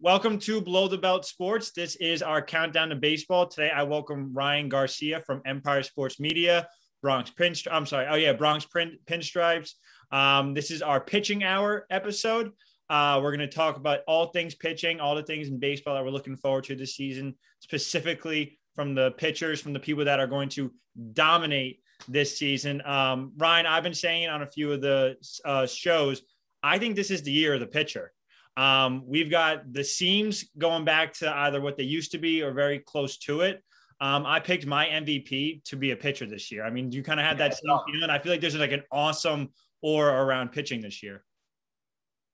welcome to Below the Belt Sports. This is our countdown to baseball. Today, I welcome Ryan Garcia from Empire Sports Media, Bronx Pinstripes. This is our pitching hour episode. We're going to talk about all things pitching, all the things in baseball that we're looking forward to this season, specifically from the pitchers, from the people that are going to dominate this season. Ryan, I've been saying on a few of the shows, I think this is the year of the pitcher. We've got the seams going back to either what they used to be or very close to it. I picked my MVP to be a pitcher this year. I mean, do you kind of have that same feeling? I feel like there's like an awesome aura around pitching this year.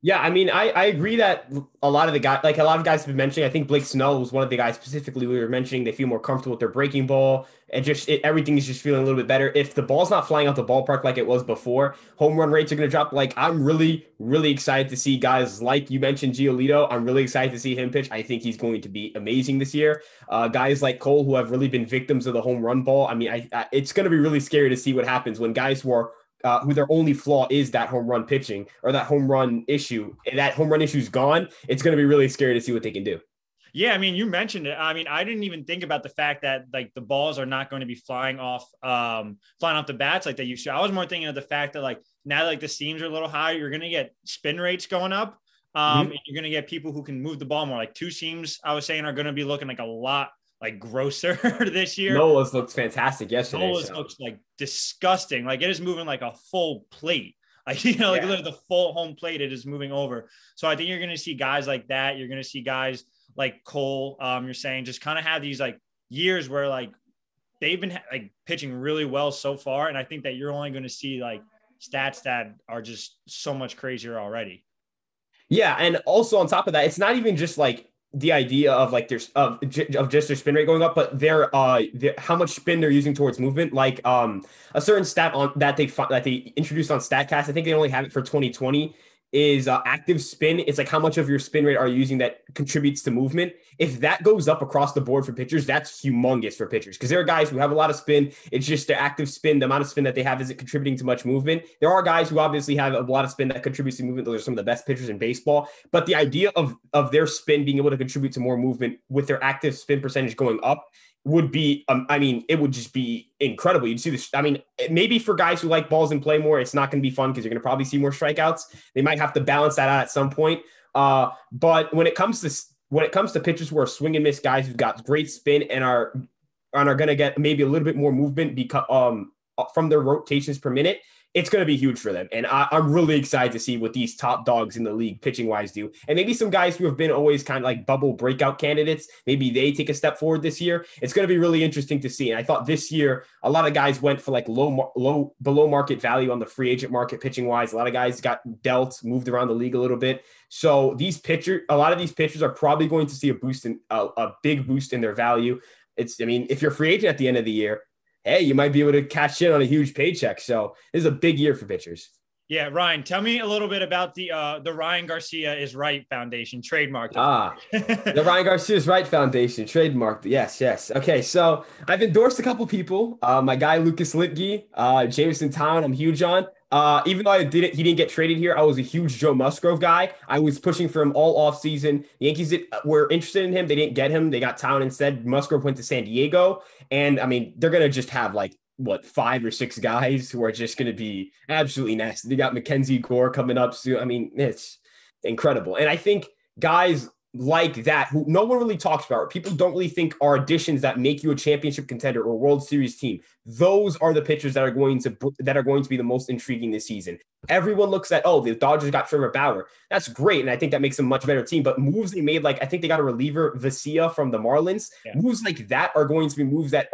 Yeah, I mean, I agree that a lot of guys have been mentioning. I think Blake Snell was one of the guys specifically we were mentioning. They feel more comfortable with their breaking ball, and everything is just feeling a little bit better. If the ball's not flying out the ballpark like it was before, home run rates are going to drop. Like, I'm really, really excited to see guys like you mentioned, Giolito. I'm really excited to see him pitch. I think he's going to be amazing this year. Guys like Cole, who have really been victims of the home run ball. I mean, it's going to be really scary to see what happens when guys who their only flaw is that home run pitching or that home run issue. And that home run issue is gone. It's going to be really scary to see what they can do. Yeah, I mean, you mentioned it. I mean, I didn't even think about the fact that like the balls are not going to be flying off the bats like they used to. I was more thinking of the fact that like now like the seams are a little higher, you're going to get spin rates going up. And you're going to get people who can move the ball more. Like two seams, I was saying, are going to be looking like a lot like grosser this year. Nola's looks fantastic yesterday. Nola's looks like disgusting. Like it is moving like a full plate. Like, like literally the full home plate, it is moving over. So I think you're going to see guys like that. You're going to see guys like Cole. You're saying just kind of have these like years where like they've been like pitching really well so far. And I think that you're only going to see like stats that are just so much crazier already. Yeah. And also on top of that, it's not even just like the idea of like there's of just their spin rate going up, but their how much spin they're using towards movement. Like a certain stat on that they introduced on StatCast. I think they only have it for 2020. Is active spin. It's like how much of your spin rate are you using that contributes to movement. If that goes up across the board for pitchers, that's humongous for pitchers because there are guys who have a lot of spin. It's just their active spin, the amount of spin that they have isn't contributing to much movement. There are guys who obviously have a lot of spin that contributes to movement. Those are some of the best pitchers in baseball. But the idea of their spin being able to contribute to more movement with their active spin percentage going up would be, I mean, it would just be incredible. You'd see this. I mean, maybe for guys who like balls and play more, it's not going to be fun because you're going to probably see more strikeouts. They might have to balance that out at some point. But when it comes to pitchers who are swing and miss guys who've got great spin and are going to get maybe a little bit more movement because from their rotations per minute, it's going to be huge for them. And I'm really excited to see what these top dogs in the league pitching wise do. And maybe some guys who have been always kind of like bubble breakout candidates, maybe they take a step forward this year. It's going to be really interesting to see. And I thought this year, a lot of guys went for like low below market value on the free agent market pitching wise. A lot of guys got dealt, moved around the league a little bit. So a lot of these pitchers are probably going to see a big boost in their value. I mean, if you're a free agent at the end of the year, hey, you might be able to cash in on a huge paycheck. So this is a big year for pitchers. Yeah, Ryan, tell me a little bit about the Ryan Garcia is Right Foundation, trademarked. The Ryan Garcia is Right Foundation, trademarked. Yes. Okay, so I've endorsed a couple people. My guy Lucas Litke, Jameson Town, I'm huge on. Even though he didn't get traded here, I was a huge Joe Musgrove guy. I was pushing for him all off season. The Yankees were interested in him. They didn't get him. They got Town instead. Musgrove went to San Diego. And I mean, they're going to just have like, 5 or 6 guys who are just going to be absolutely nasty. They got Mackenzie Gore coming up soon. I mean, it's incredible. And I think guys like that, who no one really talks about, or people don't really think are additions that make you a championship contender or World Series team. Those are the pitchers that are going to be the most intriguing this season. Everyone looks at, the Dodgers got Trevor Bauer. That's great, and I think that makes them a much better team. But moves they made, like I think they got a reliever, Garcia from the Marlins. Yeah. Moves like that are going to be moves that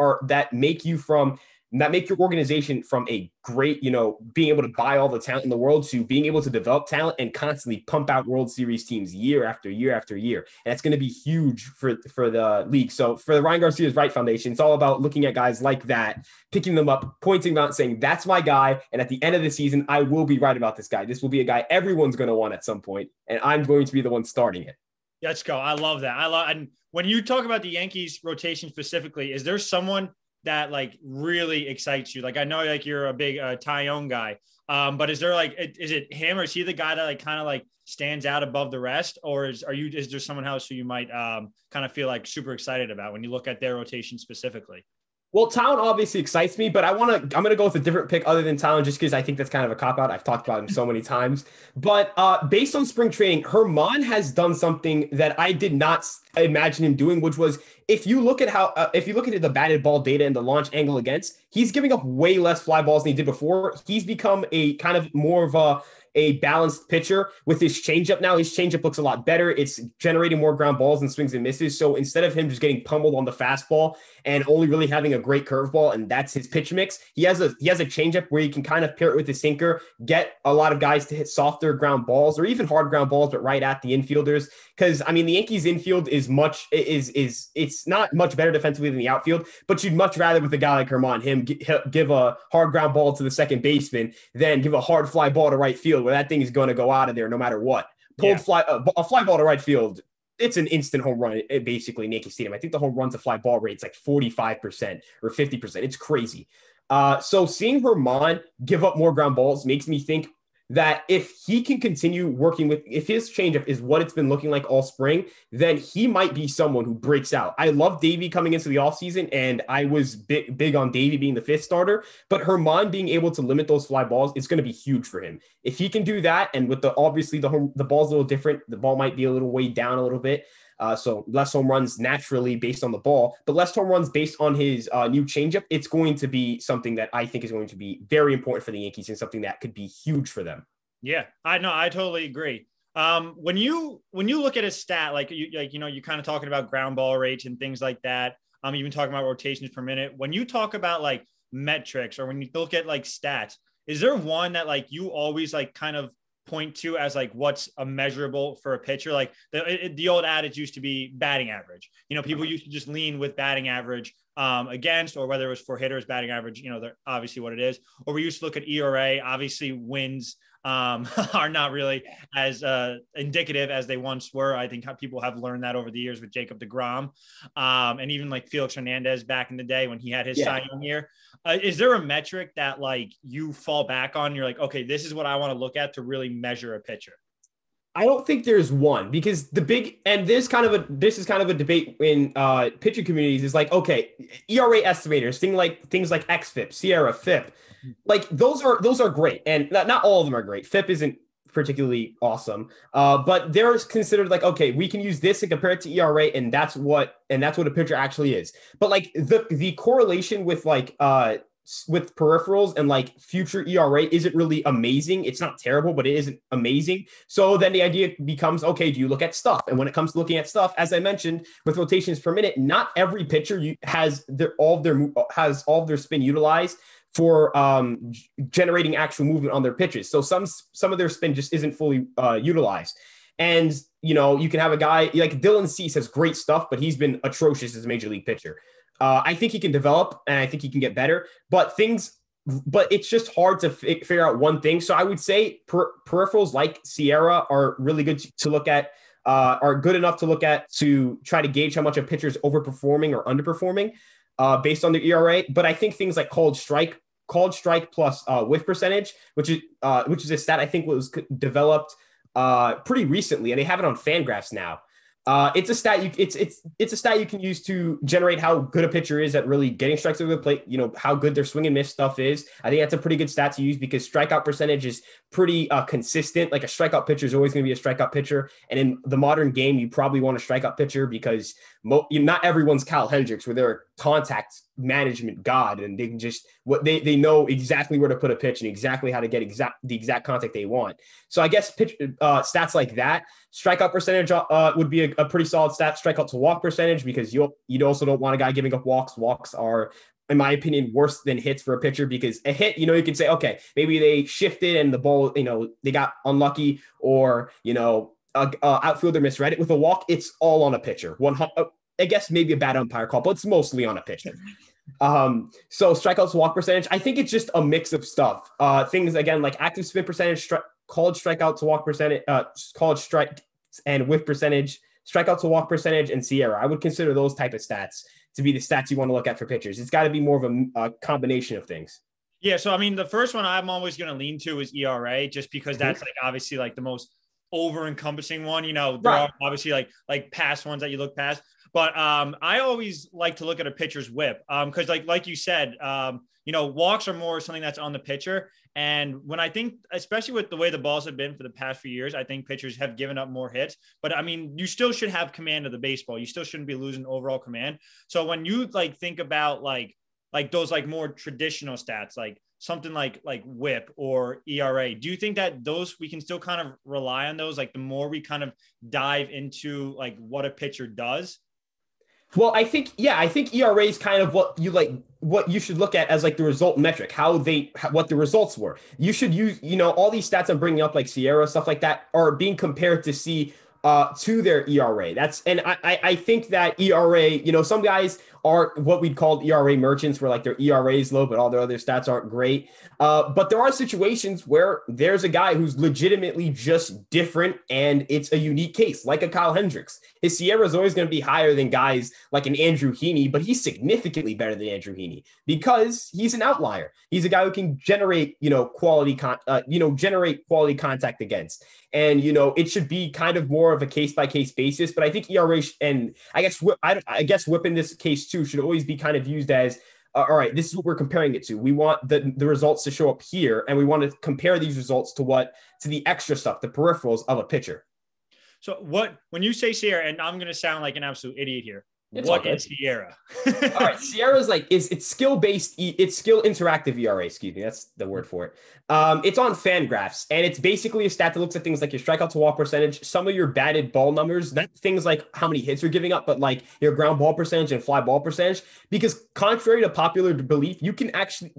make your organization from a great, being able to buy all the talent in the world to being able to develop talent and constantly pump out World Series teams year after year after year. And that's going to be huge for the league. So for the Ryan Garcia's Right Foundation, it's all about looking at guys like that, picking them up, pointing them out, saying, that's my guy. And at the end of the season, I will be right about this guy. This will be a guy everyone's going to want at some point, and I'm going to be the one starting it. Let's go. I love that. And when you talk about the Yankees rotation specifically, is there someone that like really excites you? Like, I know like you're a big Tyone guy, but is there like, is it him, or is he the guy that like kind of like stands out above the rest, or is there someone else who you might kind of feel like super excited about when you look at their rotation specifically? Well, Town obviously excites me, but I'm going to go with a different pick other than Town just because I think that's kind of a cop out. I've talked about him so many times. But based on spring training, Herman has done something that I did not imagine him doing, which was if you look at the batted ball data and the launch angle against, he's giving up way less fly balls than he did before. He's become a kind of more of a balanced pitcher with his changeup now. His changeup looks a lot better. It's generating more ground balls and swings and misses. So instead of him just getting pummeled on the fastball and only really having a great curveball, and that's his pitch mix, he has a changeup where he can kind of pair it with his sinker, get a lot of guys to hit softer ground balls or even hard ground balls, but right at the infielders. Because I mean, the Yankees infield it's not much better defensively than the outfield, but you'd much rather with a guy like Herman, him give a hard ground ball to the second baseman than give a hard fly ball to right field, where that thing is going to go out of there no matter what. A fly ball to right field, it's an instant home run, basically, in Yankee Stadium. I think the home run to fly ball rate's like 45% or 50%. It's crazy. So seeing Herman give up more ground balls makes me think that if he can continue working if his changeup is what it's been looking like all spring, then he might be someone who breaks out. I love Davey coming into the offseason, and I was big on Davey being the fifth starter, but Herman being able to limit those fly balls is going to be huge for him. If he can do that, and with obviously the ball's a little different, the ball might be a little weighed down a little bit. So less home runs naturally based on the ball, but less home runs based on his new changeup. It's going to be something that I think is going to be very important for the Yankees and something that could be huge for them. Yeah, I know. I totally agree. When you look at a stat, you're kind of talking about ground ball rates and things like that. You've been talking about rotations per minute. When you talk about like metrics, or when you look at like stats, is there one that like you always like kind of point to as like what's a measurable for a pitcher? Like the old adage used to be batting average. People used to just lean with batting average against, or whether it was for hitters, batting average, they're obviously what it is. Or we used to look at ERA. Obviously wins are not really as indicative as they once were. I think people have learned that over the years with Jacob deGrom, and even like Felix Hernandez back in the day when he had his Cy Young year. Is there a metric that like you fall back on? You're like, okay, this is what I want to look at to really measure a pitcher. I don't think there's one, because this is kind of a debate in pitching communities is like, okay, ERA estimators, things like xFIP, Sierra FIP, like those are great, and not all of them are great. FIP isn't particularly awesome, but they're considered like, okay, we can use this and compare it to ERA, and that's what a pitcher actually is. But like the correlation with with peripherals and like future ERA isn't really amazing. It's not terrible, but it isn't amazing. So then the idea becomes, okay, do you look at stuff? And when it comes to looking at stuff, as I mentioned, with rotations per minute, not every pitcher has all of their spin utilized for generating actual movement on their pitches. So some of their spin just isn't fully utilized. And, you can have a guy like Dylan Cease has great stuff, but he's been atrocious as a major league pitcher. I think he can develop, and I think he can get better, but it's just hard to figure out one thing. So I would say peripherals like Sierra are really good to look at, are good enough to look at to try to gauge how much a pitcher is overperforming or underperforming based on their ERA. But I think things like called strike plus whiff percentage, which is a stat I think was developed pretty recently, and they have it on Fangraphs now. It's a stat it's a stat you can use to generate how good a pitcher is at really getting strikes over the plate, how good their swing and miss stuff is. I think that's a pretty good stat to use because strikeout percentage is pretty consistent. Like a strikeout pitcher is always going to be a strikeout pitcher. And in the modern game, you probably want a strikeout pitcher because not everyone's Kyle Hendricks, where they're a contact management god, and they can just they know exactly where to put a pitch and exactly how to get the exact contact they want. So I guess stats like that. Strikeout percentage would be a pretty solid stat. Strikeout to walk percentage, because you also don't want a guy giving up walks. Walks are, in my opinion, worse than hits for a pitcher, because a hit, you can say, okay, maybe they shifted and the ball, they got unlucky, or, outfielder misread it. With a walk, it's all on a pitcher. I guess maybe a bad umpire call, but it's mostly on a pitcher. So strikeouts to walk percentage, I think it's just a mix of stuff. Things again like active spin percentage, called strikeout to walk percentage, called strike and whiff percentage, strikeout to walk percentage, and Sierra. I would consider those type of stats to be the stats you want to look at for pitchers. It's got to be more of a combination of things. Yeah. So, I mean, the first one I'm always going to lean to is ERA, just because that's like obviously like the most over encompassing one. There are obviously like past ones that you look past, but I always like to look at a pitcher's whip because like you said, walks are more something that's on the pitcher. And when I think, especially with the way the balls have been for the past few years, I think pitchers have given up more hits, but I mean, you still should have command of the baseball. You still shouldn't be losing overall command. So when you like think about like those like more traditional stats, like something like whip or ERA, do you think that those we can still kind of rely on those, like the more we kind of dive into like what a pitcher does? Well, I think ERA is kind of what you should look at as like the result metric, what the results were. You should use, all these stats I'm bringing up, like Sierra, stuff like that, are being compared to see to their ERA. I think that ERA, some guys are what we'd call ERA merchants, where like their ERA is low, but all their other stats aren't great. But there are situations where there's a guy who's legitimately just different, and it's a unique case, like a Kyle Hendricks. His Sierra is always going to be higher than guys like an Andrew Heaney, but he's significantly better than Andrew Heaney because he's an outlier. He's a guy who can generate, quality contact against. And, it should be kind of more of a case-by-case basis. But I think ERA and I guess whip in this case too should always be kind of used as, all right, this is what we're comparing it to. We want the results to show up here, and we want to compare these results to the extra stuff, the peripherals of a pitcher. So when you say Sierra, and I'm going to sound like an absolute idiot here, what is Sierra? All right, Sierra is like it's skill based. It's skill interactive ERA. Excuse me, that's the word for it. It's on Fangraphs, and it's basically a stat that looks at things like your strikeout to walk percentage, some of your batted ball numbers, not things like how many hits you're giving up, but like your ground ball percentage and fly ball percentage. Because contrary to popular belief, you can actually,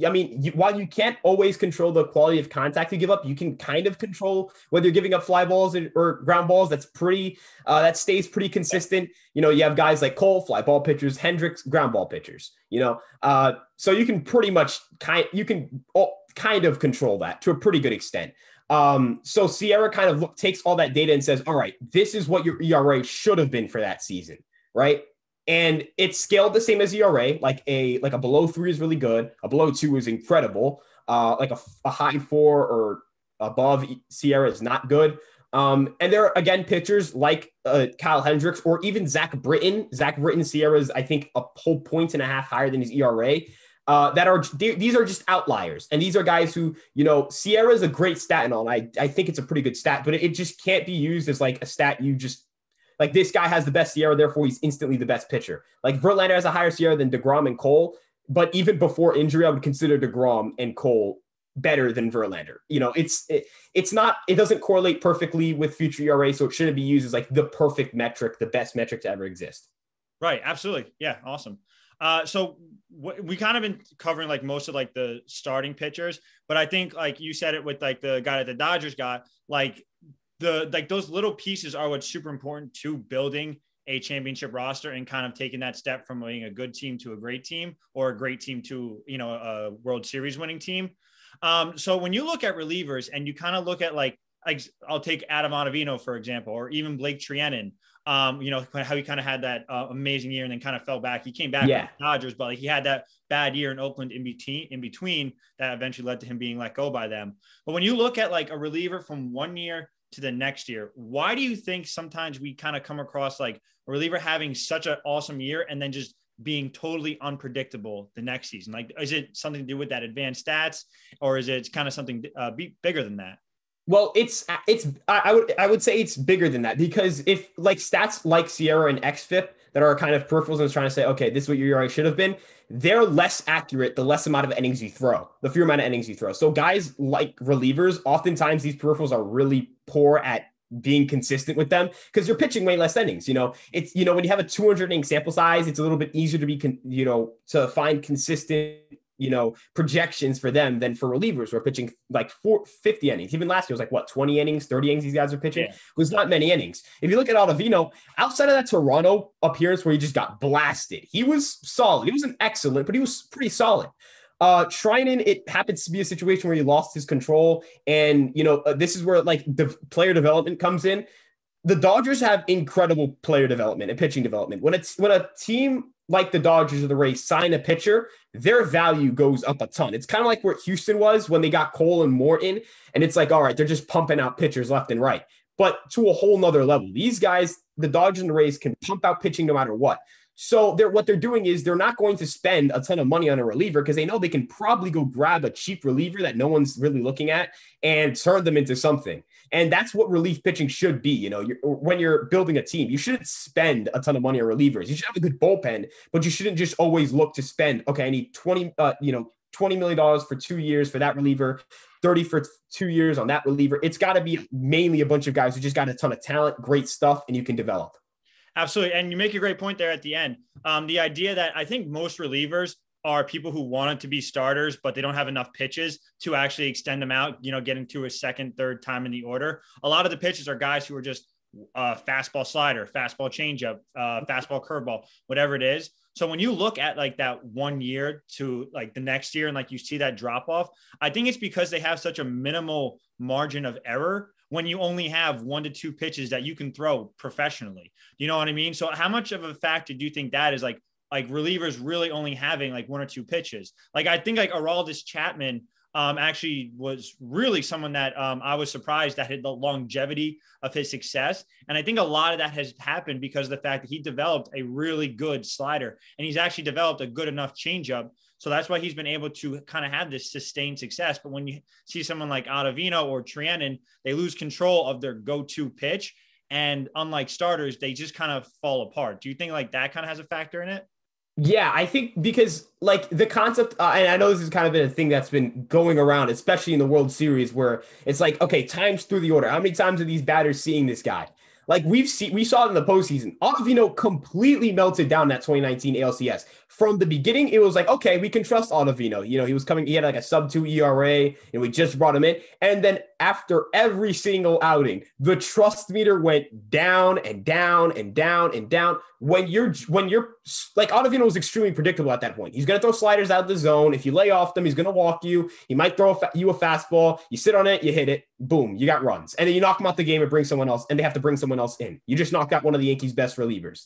while you can't always control the quality of contact you give up, you can kind of control whether you're giving up fly balls or ground balls. That's pretty. That stays pretty consistent. You have guys like Cole, fly ball pitchers, Hendricks, ground ball pitchers, so you can pretty much kind of control that to a pretty good extent. So Sierra kind of takes all that data and says, all right, this is what your ERA should have been for that season. Right. And it's scaled the same as ERA, like a below 3 is really good. A below 2 is incredible. Like a high 4 or above Sierra is not good. And there are, again, pitchers like Kyle Hendricks or even Zach Britton. Zach Britton Sierra is, I think, a whole 1.5 points higher than his ERA. These are just outliers. And these are guys who, Sierra is a great stat and all. I think it's a pretty good stat, but it just can't be used as like a stat you just like this guy has the best Sierra, therefore he's instantly the best pitcher. Like Verlander has a higher Sierra than DeGrom and Cole, but even before injury, I would consider DeGrom and Cole better than Verlander. It doesn't correlate perfectly with future ERA, so it shouldn't be used as like the perfect metric, the best metric to ever exist. Right. Absolutely. Yeah. Awesome. So we kind of been covering like most of like the starting pitchers, but I think like you said it with like the guy that the Dodgers got, like those little pieces are what's super important to building a championship roster and kind of taking that step from being a good team to a great team or a great team to, a World Series winning team. So when you look at relievers and you kind of look at like I'll take Adam Ottavino, for example, or even Blake Trianon, how he kind of had that amazing year and then kind of fell back. He came back with the Dodgers, but like, he had that bad year in Oakland in between that eventually led to him being let go by them. But when you look at like a reliever from one year to the next year, why do you think sometimes we kind of come across like a reliever having such an awesome year and then just being totally unpredictable the next season? Like, is it something to do with that advanced stats, or is it kind of something bigger than that? Well, I would say it's bigger than that, because if like stats like Sierra and XFIP that are kind of peripherals and trying to say, okay, this is what your ERA should have been, they're less accurate the less amount of innings you throw, the fewer amount of innings you throw. So guys like relievers, oftentimes these peripherals are really poor at being consistent with them because you're pitching way less innings. It's, when you have a 200 inning sample size, it's a little bit easier to be, to find consistent, projections for them than for relievers who are pitching like 50 innings. Even last year was like 20 innings, 30 innings these guys are pitching. It was not many innings. If you look at Ottavino, outside of that Toronto appearance where he just got blasted, he was solid. He wasn't excellent, but he was pretty solid. Trinan, it happens to be a situation where he lost his control. And, this is where like the player development comes in. the Dodgers have incredible player development and pitching development. When a team like the Dodgers or the Rays sign a pitcher, their value goes up a ton. It's kind of like where Houston was when they got Cole and Morton, and it's like, all right, they're just pumping out pitchers left and right, but to a whole nother level. These guys, the Dodgers and the Rays, can pump out pitching no matter what. So what they're doing is they're not going to spend a ton of money on a reliever because they know they can probably go grab a cheap reliever that no one's really looking at and turn them into something. And that's what relief pitching should be. You know, when you're building a team, you shouldn't spend a ton of money on relievers. You should have a good bullpen, but you shouldn't just always look to spend, okay, I need $20 million for 2 years for that reliever, 30 for 2 years on that reliever. It's got to be mainly a bunch of guys who just got a ton of talent, great stuff, and you can develop. Absolutely. And you make a great point there at the end. The idea that I think most relievers are people who wanted to be starters, but they don't have enough pitches to actually extend them out, getting to a second, third time in the order. A lot of the pitches are guys who are just fastball slider, fastball changeup, fastball curveball, whatever it is. So when you look at like that 1 year to like the next year and like you see that drop off, I think it's because they have such a minimal margin of error when you only have 1 to 2 pitches that you can throw professionally. You know what I mean? So how much of a factor do you think that is, like relievers really only having like 1 or 2 pitches? Like, I think like Aroldis Chapman actually was really someone that I was surprised that had the longevity of his success. And I think a lot of that has happened because of the fact that he developed a really good slider and he's actually developed a good enough changeup. So that's why he's been able to kind of have this sustained success. But when you see someone like Ottavino or Trianon, they lose control of their go-to pitch. And unlike starters, they just kind of fall apart. Do you think like that kind of has a factor in it? Yeah, I think because like the concept, and I know this has kind of been a thing that's been going around, especially in the World Series, where it's like, okay, times through the order. How many times are these batters seeing this guy? Like we saw it in the postseason. Ottavino completely melted down that 2019 ALCS. From the beginning, it was like, okay, we can trust Ottavino. He was coming, he had like a sub-2 ERA, and we just brought him in. And then after every single outing, the trust meter went down and down and down and down. When you're like, Ottavino was extremely predictable at that point. He's going to throw sliders out of the zone. If you lay off them, he's going to walk you. He might throw you a fastball. You sit on it, you hit it, boom, you got runs. And then you knock him out the game and bring someone else, and they have to bring someone else in. You just knocked out one of the Yankees' best relievers.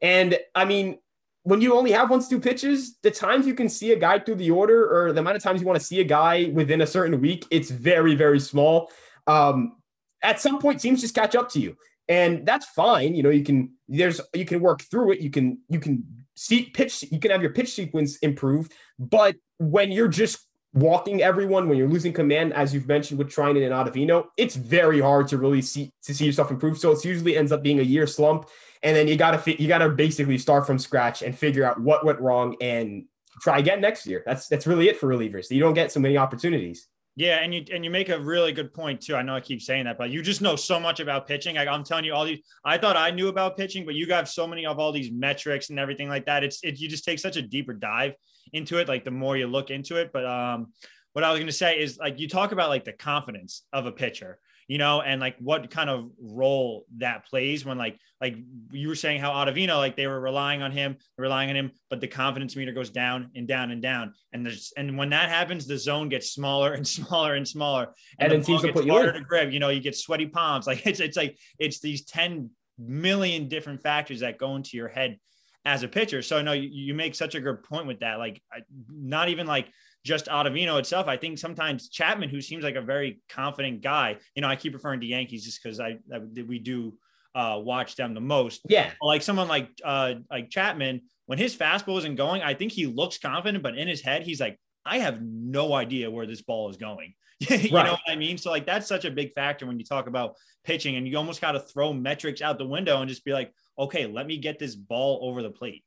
And I mean, when you only have 1 to 2 pitches, the times you can see a guy through the order or the amount of times you want to see a guy within a certain week, it's very, very small. At some point, teams just catch up to you. And that's fine. You can work through it. You can see pitch. You can have your pitch sequence improve. But when you're just walking everyone, when you're losing command, as you've mentioned with Trinan and Ottavino, it's very hard to really see yourself improve. So it usually ends up being a year slump. And then you gotta basically start from scratch and figure out what went wrong and try again next year. That's really it for relievers. You don't get so many opportunities. Yeah, and you make a really good point too. I know I keep saying that, but you just know so much about pitching. I'm telling you, all these. I thought I knew about pitching, but you got so many of all these metrics and everything like that. You just take such a deeper dive into it. Like the more you look into it. But what I was going to say is like you talk about like the confidence of a pitcher, and like what kind of role that plays when like you were saying how Ottavino, like they were relying on him, but the confidence meter goes down and down and down. And when that happens, the zone gets smaller and smaller and smaller. And then teams will put you harder to grip, you get sweaty palms. Like it's these 10 million different factors that go into your head as a pitcher. So no, you make such a good point with that. Like not even like just Ottavino itself. I think sometimes Chapman, who seems like a very confident guy, I keep referring to Yankees just because we do watch them the most. Yeah. Like someone like Chapman, when his fastball isn't going, I think he looks confident, but in his head, he's like, I have no idea where this ball is going. You know what I mean? So like, that's such a big factor when you talk about pitching, and you almost got to throw metrics out the window and just be like, okay, let me get this ball over the plate.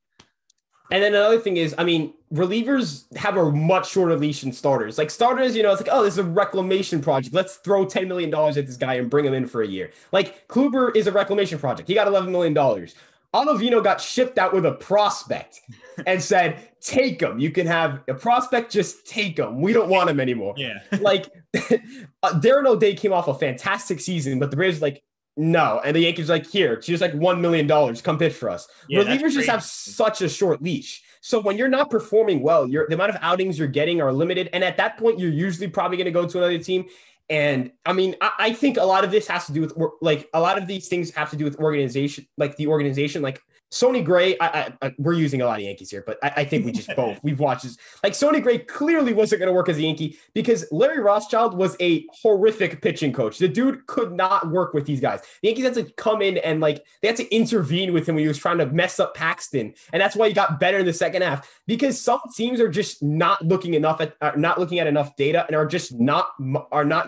And then another thing is, I mean, relievers have a much shorter leash than starters. Like starters, it's like, oh, this is a reclamation project. Let's throw $10 million at this guy and bring him in for a year. Like Kluber is a reclamation project. He got $11 million. Ottavino got shipped out with a prospect and said, take him. You can have a prospect, just take him. We don't want him anymore. Yeah. Like Darren O'Day came off a fantastic season, but the Braves like, no. And the Yankees like, here, here's like $1 million. Come pitch for us. Yeah, relievers just have such a short leash. So when you're not performing well, the amount of outings you're getting are limited. And at that point, you're usually probably going to go to another team. And I mean, I think a lot of this has to do with like a lot of these things have to do with organization, like the organization, like Sonny Gray. We're using a lot of Yankees here, but I think we just we've watched this. Like Sonny Gray clearly wasn't going to work as a Yankee because Larry Rothschild was a horrific pitching coach. The dude could not work with these guys. The Yankees had to come in and like they had to intervene with him when he was trying to mess up Paxton, and that's why he got better in the second half. Because some teams are just not looking at enough data and are just not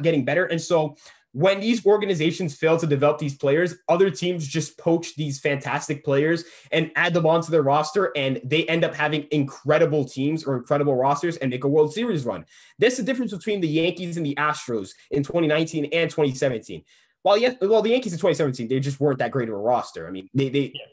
getting better. And so when these organizations fail to develop these players, other teams just poach these fantastic players and add them onto their roster, and they end up having incredible teams or incredible rosters and make a World Series run. That's the difference between the Yankees and the Astros in 2019 and 2017. Well, the Yankees in 2017, they just weren't that great of a roster. I mean,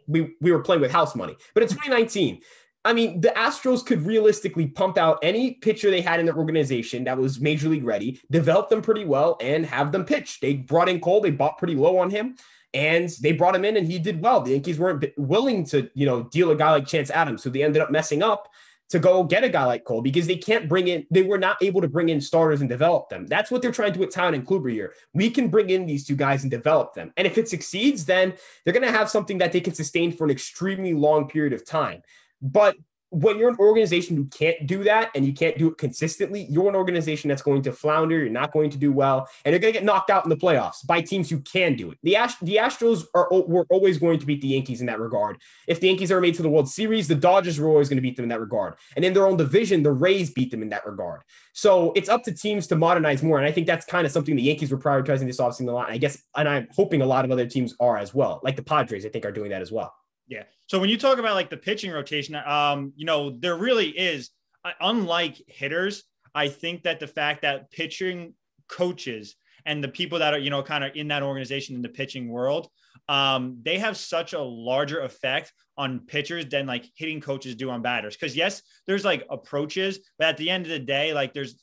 we were playing with house money. But in 2019, I mean, the Astros could realistically pump out any pitcher they had in their organization that was major league ready, develop them pretty well, and have them pitch. They brought in Cole. They bought pretty low on him, and they brought him in, and he did well. The Yankees weren't willing to, deal a guy like Chance Adams, so they ended up messing up to go get a guy like Cole because they were not able to bring in starters and develop them. That's what they're trying to do with Town and Kluber here. We can bring in these two guys and develop them. And if it succeeds, then they're going to have something that they can sustain for an extremely long period of time. But when you're an organization who can't do that and you can't do it consistently, you're an organization that's going to flounder. You're not going to do well, and you're going to get knocked out in the playoffs by teams who can do it. The Astros were always going to beat the Yankees in that regard. If the Yankees ever made to the World Series, the Dodgers were always going to beat them in that regard. And in their own division, the Rays beat them in that regard. So it's up to teams to modernize more. And I think that's kind of something the Yankees were prioritizing this offseason a lot. And I'm hoping a lot of other teams are as well. Like the Padres, I think, are doing that as well. Yeah. So when you talk about like the pitching rotation, there really is, unlike hitters, I think that the fact that pitching coaches and the people that are, kind of in that organization in the pitching world, they have such a larger effect on pitchers than like hitting coaches do on batters. Cause yes, there's like approaches, but at the end of the day, like there's,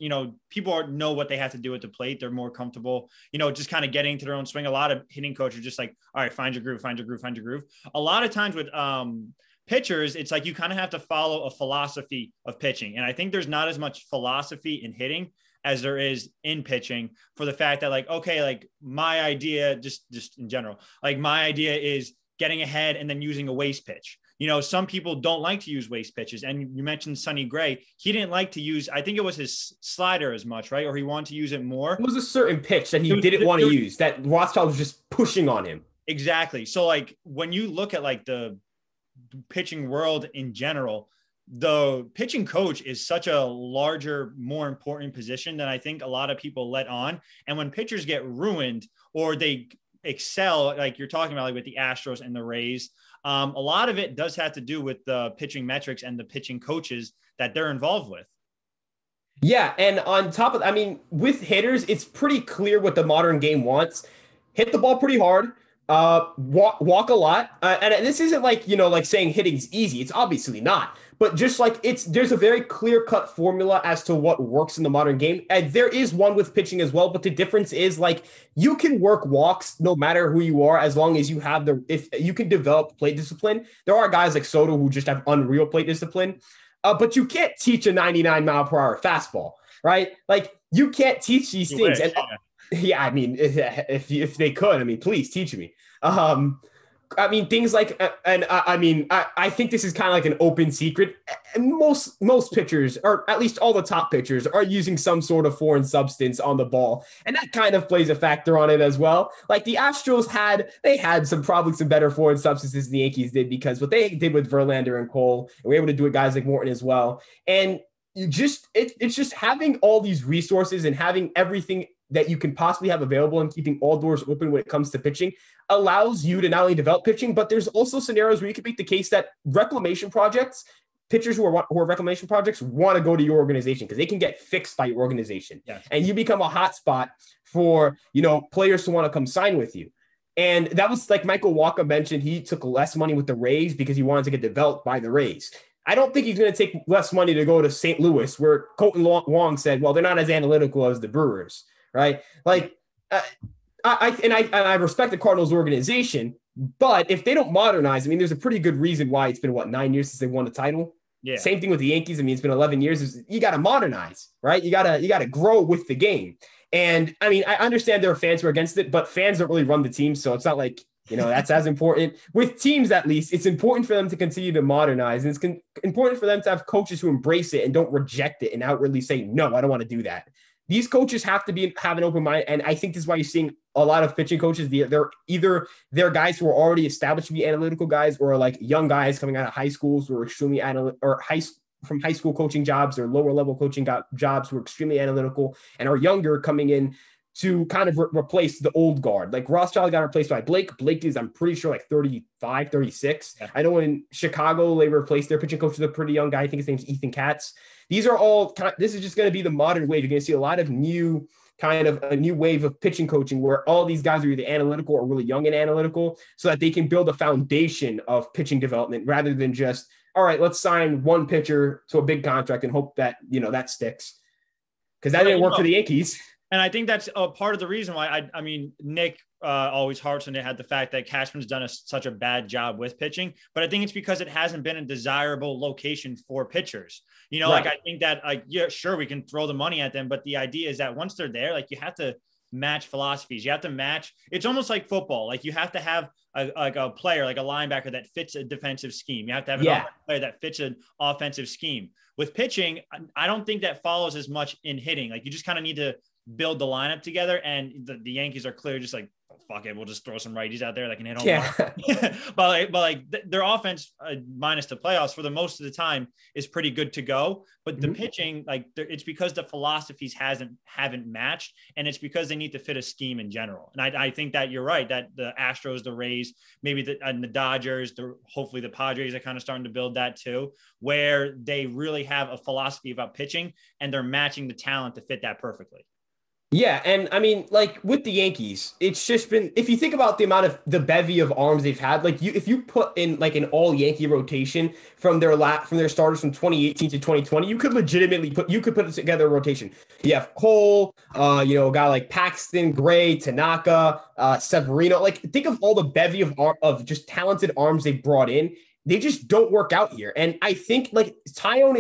people know what they have to do at the plate. They're more comfortable, just kind of getting to their own swing. A lot of hitting coaches are just like, all right, find your groove. A lot of times with, pitchers, it's like you kind of have to follow a philosophy of pitching. And I think there's not as much philosophy in hitting as there is in pitching, for the fact that like, okay, like my idea, just in general, like my idea is getting ahead and then using a waste pitch. Some people don't like to use waste pitches. And you mentioned Sonny Gray. He didn't like to use, I think it was his slider as much, right? Or he wanted to use it more. It was a certain pitch that he didn't want to use, that Rothschild was just pushing on him. Exactly. So like when you look at like the pitching world in general, the pitching coach is such a larger, more important position than I think a lot of people let on. And when pitchers get ruined or they excel, like you're talking about, like with the Astros and the Rays, a lot of it does have to do with the pitching metrics and the pitching coaches that they're involved with. Yeah. And on top of, with hitters, it's pretty clear what the modern game wants. Hit the ball pretty hard. Walk a lot. And this isn't like, like saying hitting's easy. It's obviously not. But just like there's a very clear-cut formula as to what works in the modern game. And there is one with pitching as well, but the difference is like you can work walks no matter who you are, as long as you have if you can develop plate discipline. There are guys like Soto who just have unreal plate discipline, but you can't teach a 99-mile-per-hour fastball, right? Like you can't teach these things. And yeah, if they could, please teach me. Things like, I think this is kind of like an open secret. And most pitchers, or at least all the top pitchers, are using some sort of foreign substance on the ball. And that kind of plays a factor on it as well. Like the Astros had probably some better foreign substances than the Yankees did, because what they did with Verlander and Cole, and we were able to do it guys like Morton as well. And it's just having all these resources and having everything that you can possibly have available and keeping all doors open when it comes to pitching allows you to not only develop pitching, but there's also scenarios where you can make the case that reclamation projects, pitchers who are reclamation projects, want to go to your organization because they can get fixed by your organization. Yes. And you become a hot spot for, players to want to come sign with you. And that was like Michael Wacha mentioned, he took less money with the Rays because he wanted to get developed by the Rays. I don't think he's going to take less money to go to St. Louis, where Colton Wong said, well, they're not as analytical as the Brewers. Right. Like, I respect the Cardinals organization, but if they don't modernize, there's a pretty good reason why it's been 9 years since they won the title. Yeah. Same thing with the Yankees. I mean, it's been 11 years. You got to modernize, right? You got to grow with the game. And I mean, I understand there are fans who are against it, but fans don't really run the team. So it's not like, that's as important. With teams, at least, it's important for them to continue to modernize. And it's important for them to have coaches who embrace it and don't reject it and outwardly say, no, I don't want to do that. These coaches have to have an open mind. And I think this is why you're seeing a lot of pitching coaches. They're guys who are already established to be analytical guys, or like young guys coming out of high schools who are extremely from high school coaching jobs or lower level coaching jobs who are extremely analytical and are younger coming in to kind of replace the old guard. Like Rothschild got replaced by Blake. Blake is, I'm pretty sure, like 35, 36. Yeah. I know in Chicago, they replaced their pitching coach with a pretty young guy. I think his name's Ethan Katz. These are all, this is just going to be the modern wave. You're going to see a lot of a new wave of pitching coaching where all these guys are either analytical or really young and analytical so that they can build a foundation of pitching development rather than just, all right, let's sign one pitcher to a big contract and hope that, that sticks. Because that didn't work for the Yankees. And I think that's a part of the reason why I mean, Nick always harps on it, had the fact that Cashman's done such a bad job with pitching, but I think it's because it hasn't been a desirable location for pitchers. Right. Like I think that yeah, sure, we can throw the money at them, but the idea is that once they're there, like you have to match philosophies. You have to match. It's almost like football. Like you have to have a player, like a linebacker that fits a defensive scheme. You have to have an player that fits an offensive scheme. With pitching, I don't think that follows as much in hitting. Like you just kind of need to build the lineup together, and the Yankees are clearly just like, oh, fuck it, we'll just throw some righties out there that can hit home run. but their offense minus the playoffs for the most of the time is pretty good to go, but the pitching, like it's because the philosophies haven't matched, and it's because they need to fit a scheme in general. And I think that you're right, that the Astros, the Rays, maybe the Dodgers, hopefully the Padres are kind of starting to build that too, where they really have a philosophy about pitching and they're matching the talent to fit that perfectly. Yeah, and I mean, like with the Yankees, it's just been, if you think about the amount of the bevy of arms they've had, like if you put in like an all Yankee rotation from their starters from 2018 to 2020, you could legitimately put together a rotation. You have Cole, a guy like Paxton, Gray, Tanaka, Severino. Like think of all the bevy of just talented arms they've brought in. They just don't work out here. And I think like Tyone,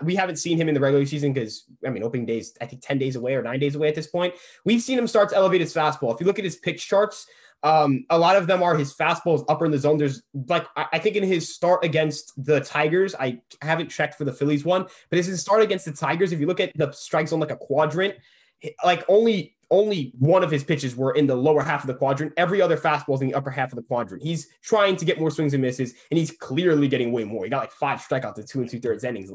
we haven't seen him in the regular season because, opening days, I think 10 days away or 9 days away at this point. We've seen him start to elevate his fastball. If you look at his pitch charts, a lot of them are his fastballs upper in the zone. There's like, I think in his start against the Tigers, I haven't checked for the Phillies one, but his start against the Tigers, if you look at the strike zone like a quadrant, like only one of his pitches were in the lower half of the quadrant. Every other fastball is in the upper half of the quadrant. He's trying to get more swings and misses, and he's clearly getting way more. He got like 5 strikeouts in 2 2/3 innings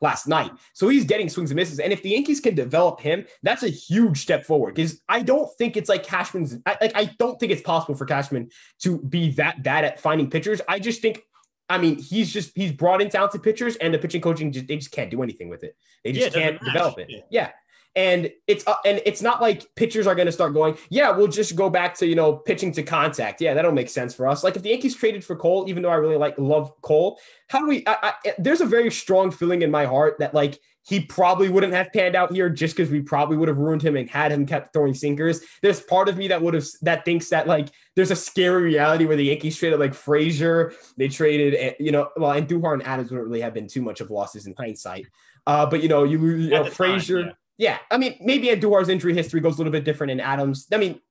last night. So he's getting swings and misses. And if the Yankees can develop him, that's a huge step forward, because I don't think it's like Cashman's. I don't think it's possible for Cashman to be that bad at finding pitchers. I just think, he's brought in talented pitchers, and the pitching coaching they just can't do anything with it. They just can't develop it. Yeah. And it's not like pitchers are going to start going, yeah, we'll just go back to, pitching to contact. Yeah, that'll make sense for us. Like if the Yankees traded for Cole, even though I really love Cole, there's a very strong feeling in my heart that like he probably wouldn't have panned out here just because we probably would have ruined him and had him kept throwing sinkers. There's part of me that thinks that like there's a scary reality where the Yankees traded like Frazier, they traded, and Duhar and Adams wouldn't really have been too much of losses in hindsight. But you Frazier. Time, yeah, maybe Andujar's injury history goes a little bit different in Adams.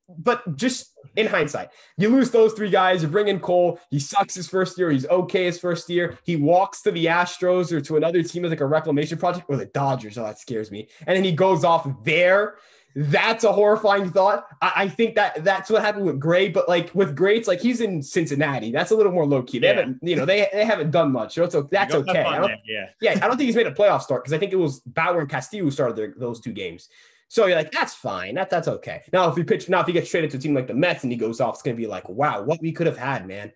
But just in hindsight, you lose those 3 guys, you bring in Cole, he sucks his first year, he's okay his first year, he walks to the Astros or to another team as like a reclamation project, or the Dodgers, that scares me. And then he goes off there. That's a horrifying thought. I think that's what happened with Gray, but like with Gray, it's like he's in Cincinnati. That's a little more low key. They haven't, they haven't done much. So that's okay. I don't think he's made a playoff start because I think it was Bauer and Castillo who started those 2 games. So you're like, that's fine. That's okay. Now if he gets traded to a team like the Mets and he goes off, it's gonna be like, wow, what we could have had, man.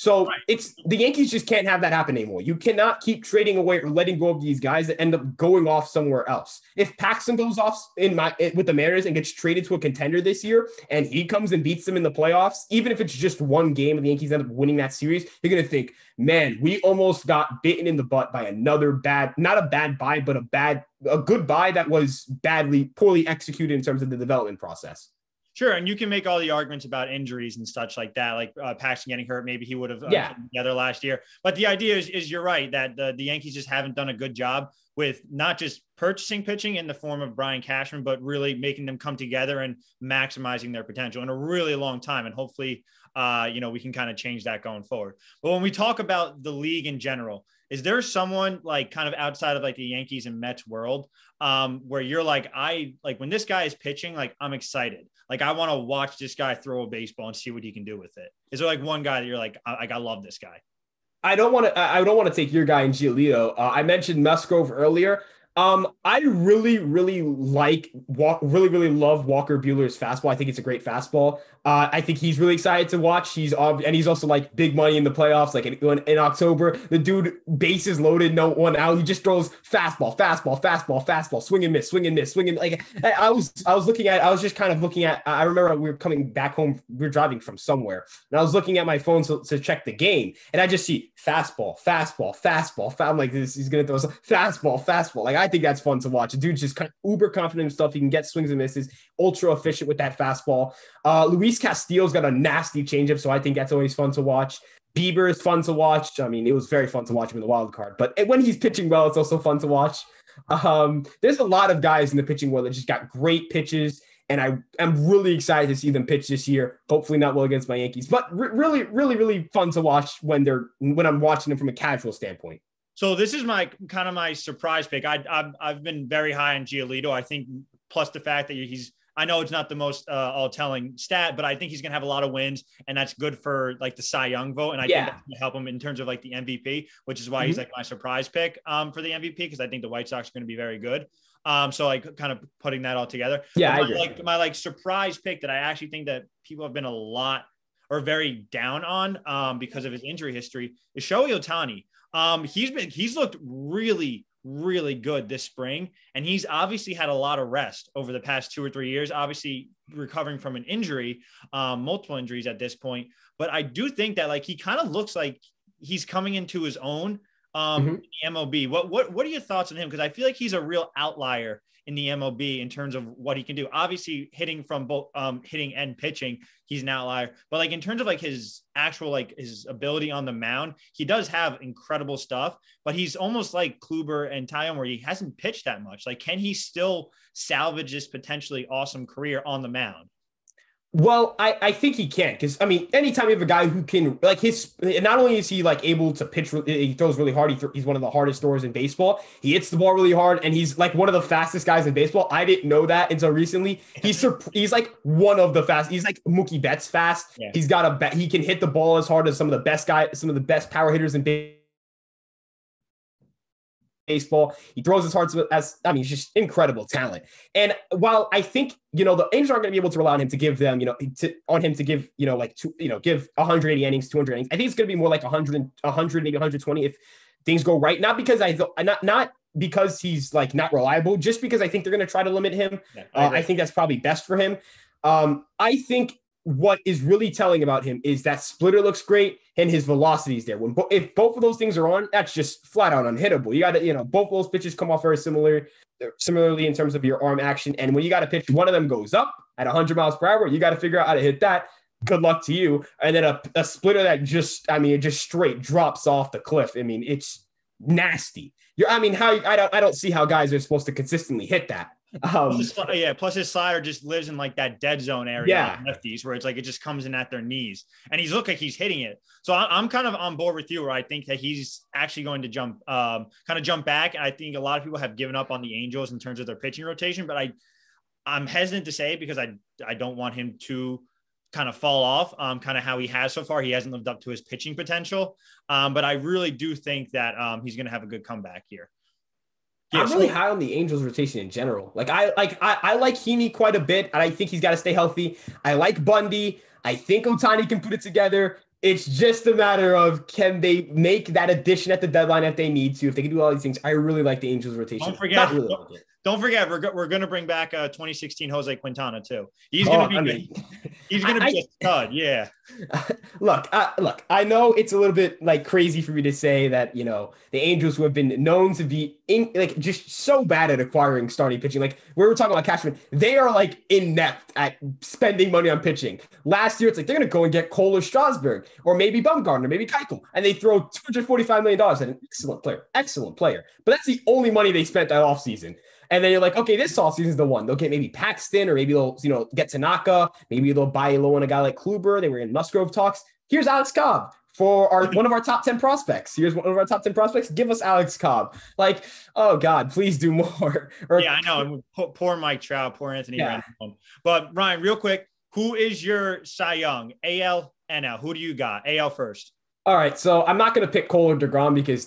So it's the Yankees just can't have that happen anymore. You cannot keep trading away or letting go of these guys that end up going off somewhere else. If Paxton goes off with the Mariners and gets traded to a contender this year and he comes and beats them in the playoffs, even if it's just one game and the Yankees end up winning that series, you're going to think, man, we almost got bitten in the butt by another not a bad buy, but a good buy that was poorly executed in terms of the development process. Sure, and you can make all the arguments about injuries and such like that, like Paxton getting hurt. Maybe he would have come together last year. But the idea is you're right that the Yankees just haven't done a good job with not just purchasing pitching in the form of Brian Cashman, but really making them come together and maximizing their potential in a really long time. And hopefully, we can kind of change that going forward. But when we talk about the league in general, is there someone like kind of outside of like the Yankees and Mets world where you're like, when this guy is pitching, like I'm excited. Like I want to watch this guy throw a baseball and see what he can do with it. Is there like one guy that you're like, I love this guy? I don't want to take your guy in Giolito. I mentioned Musgrove earlier. I really love Walker Buehler's fastball. I think it's a great fastball. I think he's really excited to watch. He's also like big money in the playoffs. Like in October, the dude bases loaded, no one out. He just throws fastball, swing and miss. Like I was just kind of looking at. I remember we were coming back home. We were driving from somewhere, and I was looking at my phone to check the game, and I just see fastball. I'm like, he's gonna throw fastball. Like I think that's fun to watch. The dude's just kind of uber confident in stuff. He can get swings and misses, ultra efficient with that fastball. Luis Castillo's got a nasty changeup, so I think that's always fun to watch. Bieber is fun to watch. I mean, it was very fun to watch him in the wild card, but when he's pitching well, it's also fun to watch. There's a lot of guys in the pitching world that just got great pitches, and I'm really excited to see them pitch this year. Hopefully not well against my Yankees, but really fun to watch when I'm watching them from a casual standpoint. So this is my surprise pick. I've been very high on Giolito. I think plus the fact that I know it's not the most all-telling stat, but I think he's going to have a lot of wins, and that's good for like the Cy Young vote. And I think that's going to help him in terms of like the MVP, which is why he's like my surprise pick for the MVP, because I think the White Sox are going to be very good. So like kind of putting that all together. Yeah, I agree. My surprise pick that I actually think that people have been a lot or very down on because of his injury history is Shohei Ohtani. He's looked really, really good this spring, and he's obviously had a lot of rest over the past 2 or 3 years, obviously recovering from an injury, multiple injuries at this point. But I do think that like he kind of looks like he's coming into his own in the MLB. What are your thoughts on him? Because I feel like he's a real outlier in the MLB in terms of what he can do. Obviously hitting from both hitting and pitching, he's an outlier, but like in terms of like his actual, like his ability on the mound, he does have incredible stuff, but he's almost like Kluber and Taillon where he hasn't pitched that much. Like, can he still salvage this potentially awesome career on the mound? Well, I think he can, because I mean, anytime you have a guy who can like not only is he like able to pitch, he throws really hard. He's one of the hardest throwers in baseball. He hits the ball really hard, and he's like one of the fastest guys in baseball. I didn't know that until recently. He's like one of the fast. He's like Mookie Betts fast. Yeah. He's got he can hit the ball as hard as some of the best power hitters in baseball. He throws as hard as he's just incredible talent. And while I think, the Angels aren't going to be able to rely on him to give them, give 180 innings, 200 innings. I think it's going to be more like 100, maybe 120 if things go right. Not because not because he's like not reliable, just because I think they're going to try to limit him. Yeah, I think that's probably best for him. I think what is really telling about him is that splitter looks great and his velocity is there. If both of those things are on, that's just flat out unhittable. You got to, both of those pitches come off very similarly in terms of your arm action. And when you got to pitch, one of them goes up at 100 miles per hour, you got to figure out how to hit that. Good luck to you. And then a splitter that it just straight drops off the cliff. I mean, it's nasty. I don't see how guys are supposed to consistently hit that. Plus his slider just lives in like that dead zone area, lefties, where it's like it just comes in at their knees, and he's looking like he's hitting it. So I'm kind of on board with you, where I think that he's actually going to jump back. And I think a lot of people have given up on the Angels in terms of their pitching rotation, but I'm hesitant to say it because I don't want him to kind of fall off, kind of how he has so far. He hasn't lived up to his pitching potential, but I really do think that he's going to have a good comeback here. Yeah, I'm really high on the Angels rotation in general. Like I like Heaney quite a bit, and I think he's got to stay healthy. I like Bundy. I think Ohtani can put it together. It's just a matter of, can they make that addition at the deadline if they need to? If they can do all these things, I really like the Angels rotation. don't forget, we're going to bring back 2016 Jose Quintana too. He's going to be he's going to be a stud. Yeah. Look, I know it's a little bit like crazy for me to say that, you know, the Angels, who have been known to be just so bad at acquiring starting pitching, like we were talking about Cashman, they are like inept at spending money on pitching. Last year, it's like they're going to go and get Cole or Strasburg or maybe Bumgarner, maybe Keuchel, and they throw $245 million at an excellent player. But that's the only money they spent that offseason. And then you're like, okay, this offseason is the one. They'll get maybe Paxton, or maybe they'll, you know, get Tanaka. Maybe they'll buy low on a guy like Kluber. They were in Musgrove talks. Here's Alex Cobb for one of our top 10 prospects. Here's one of our top 10 prospects. Give us Alex Cobb. Like, oh God, please do more. Yeah, I know. Poor Mike Trout, poor Anthony Rendon. But Ryan, real quick, who is your Cy Young? AL, NL. Who do you got? AL first. All right, so I'm not going to pick Cole or DeGrom because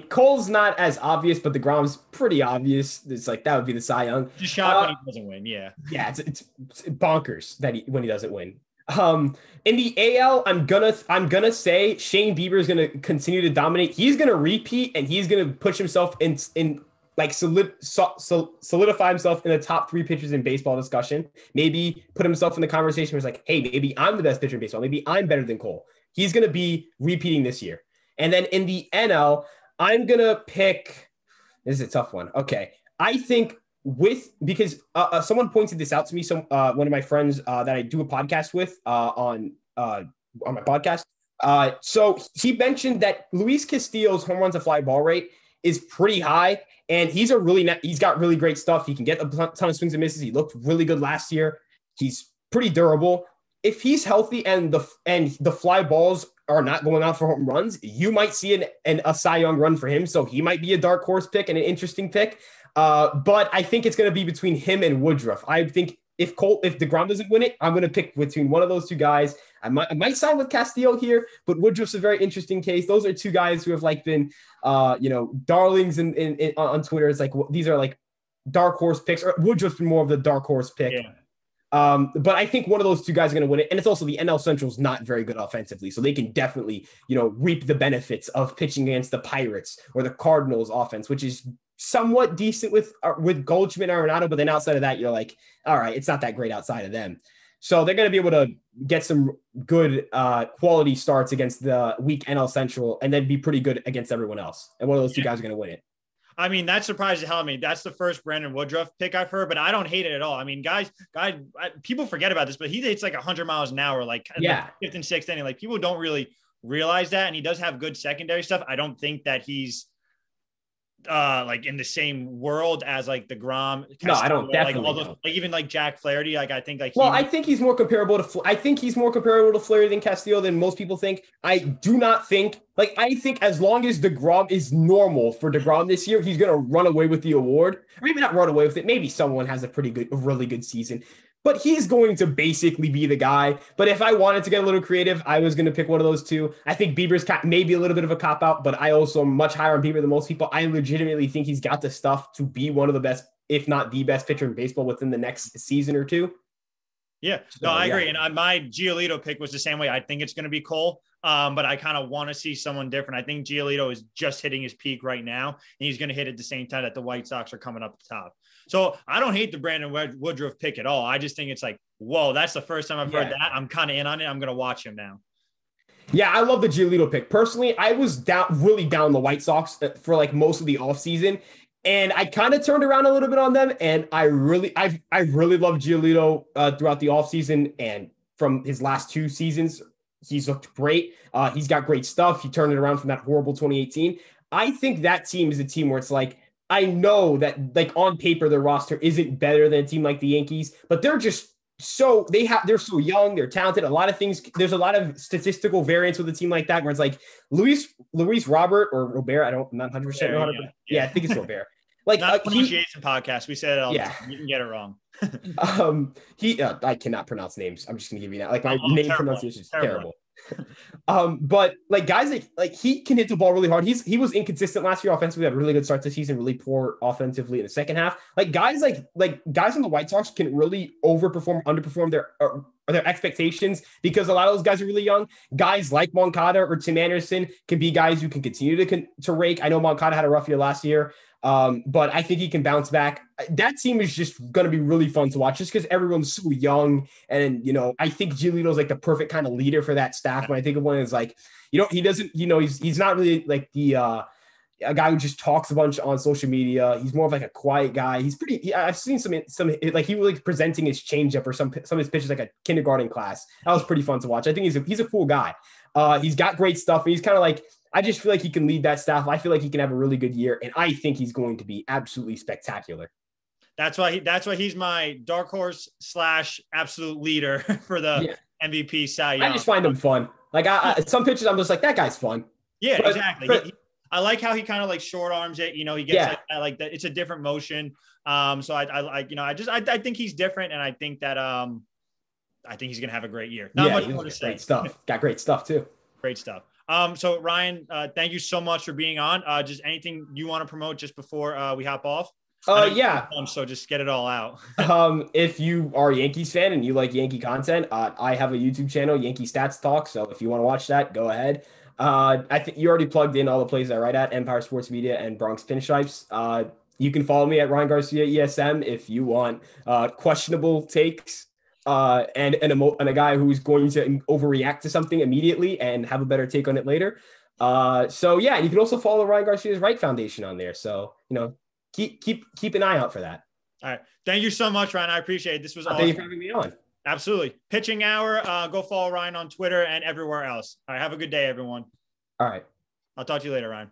Cole's not as obvious, but DeGrom's pretty obvious. It's like that would be the Cy Young. Just shocked when he doesn't win, yeah. Yeah, it's bonkers that when he doesn't win. In the AL, I'm gonna say Shane Bieber is gonna continue to dominate. He's gonna repeat, and he's gonna push himself in like solidify himself in the top 3 pitchers in baseball discussion. Maybe put himself in the conversation where it's like, hey, maybe I'm the best pitcher in baseball. Maybe I'm better than Cole. He's going to be repeating this year. And then in the NL, I'm going to pick, this is a tough one. Okay. I think because someone pointed this out to me, one of my friends that I do a podcast with on my podcast. So he mentioned that Luis Castillo's home runs to fly ball rate is pretty high. And he's got really great stuff. He can get a ton of swings and misses. He looked really good last year. He's pretty durable. If he's healthy and the fly balls are not going out for home runs, you might see a Cy Young run for him. So he might be a dark horse pick and an interesting pick. But I think it's going to be between him and Woodruff. I think if DeGrom doesn't win it, I'm going to pick between one of those two guys. I might sign with Castillo here, but Woodruff's a very interesting case. Those are two guys who have like been, darlings on Twitter. It's like, these are like dark horse picks, or Woodruff's been more of the dark horse pick. Yeah. But I think one of those two guys are going to win it. And it's also the NL Central's not very good offensively. So they can definitely, reap the benefits of pitching against the Pirates or the Cardinals offense, which is somewhat decent with Goldschmidt and Arenado. But then outside of that, you're like, all right, it's not that great outside of them. So they're going to be able to get some good quality starts against the weak NL Central and then be pretty good against everyone else. And one of those two guys are going to win it. I mean, that surprised the hell out of me. That's the first Brandon Woodruff pick I've heard, but I don't hate it at all. I mean, guys, people forget about this, but he hits like 100 miles an hour, like fifth and sixth inning. Like people don't really realize that, and he does have good secondary stuff. I don't think that he's like in the same world as like DeGrom. No, I don't. Definitely like all those, like even like Jack Flaherty. Like I think like. Well, I think he's more comparable to. I think he's more comparable to Flaherty than Castillo than most people think. I do not think. Like I think as long as DeGrom is normal for DeGrom this year, he's gonna run away with the award. Or maybe not run away with it. Maybe someone has a really good season. But he's going to basically be the guy. But if I wanted to get a little creative, I was going to pick one of those two. I think Bieber's maybe a little bit of a cop-out, but I also am much higher on Bieber than most people. I legitimately think he's got the stuff to be one of the best, if not the best pitcher in baseball within the next season or two. Yeah, no, I agree. And my Giolito pick was the same way. I think it's going to be Cole, but I kind of want to see someone different. I think Giolito is just hitting his peak right now, and he's going to hit at the same time that the White Sox are coming up the top. So I don't hate the Brandon Woodruff pick at all. I just think it's like, whoa, that's the first time I've heard that. I'm kind of in on it. I'm going to watch him now. Yeah, I love the Giolito pick. Personally, I was really down the White Sox for like most of the offseason. And I kind of turned around a little bit on them. And I really love Giolito throughout the offseason. And from his last 2 seasons, he's looked great. He's got great stuff. He turned it around from that horrible 2018. I think that team is a team where it's like, I know that like on paper, their roster isn't better than a team like the Yankees, but they're just they're so young, they're talented. A lot of things, there's a lot of statistical variance with a team like that, where it's like Luis Robert or Robert. I'm not 100% sure. I think it's Robert. Like not pronunciation podcast. We said it all. Yeah, you can get it wrong. I cannot pronounce names. I'm just gonna give you that. Like my name pronunciation is terrible. But like guys like he can hit the ball really hard. He was inconsistent last year offensively, had a really good start to the season, really poor offensively in the second half. Like guys like guys on the White Sox can really underperform their expectations because a lot of those guys are really young. Guys like Moncada or Tim Anderson can be guys who can continue to rake. I know Moncada had a rough year last year. But I think he can bounce back. That team is just going to be really fun to watch just because everyone's so young. And, I think Giolito's like the perfect kind of leader for that staff. When I think of one is like, he doesn't, he's not really like a guy who just talks a bunch on social media. He's more of like a quiet guy. He's pretty. I've seen some like he was like presenting his changeup or some of his pitches like a kindergarten class. That was pretty fun to watch. I think he's a cool guy. He's got great stuff. And he's kind of like, I just feel like he can lead that staff. I feel like he can have a really good year, and I think he's going to be absolutely spectacular. That's why he's my dark horse / absolute leader for the MVP Cy Young. I just find him fun. Like some pitches, I'm just like, that guy's fun. Yeah, exactly. I like how he kind of like short arms it. He gets like that. It's a different motion. So I think he's different, and I think that I think he's gonna have a great year. Not much more to say. Great stuff. Got great stuff too. Great stuff. So Ryan, thank you so much for being on. Just anything you want to promote just before we hop off? So just get it all out. If you are a Yankees fan and you like Yankee content, I have a YouTube channel, Yankees Stat Talk. So if you want to watch that, go ahead. I think you already plugged in all the places I write at, Empire Sports Media and Bronx Pinstripes. You can follow me at Ryan Garcia ESM if you want questionable takes and a guy who's going to overreact to something immediately and have a better take on it later. You can also follow Ryan Garcia's Right Foundation on there. So keep an eye out for that. All right, thank you so much, Ryan. I appreciate it. This was awesome. Thank you for having me on. Absolutely. Pitching Hour. Go follow Ryan on Twitter and everywhere else. All right. Have a good day, everyone. All right. I'll talk to you later, Ryan.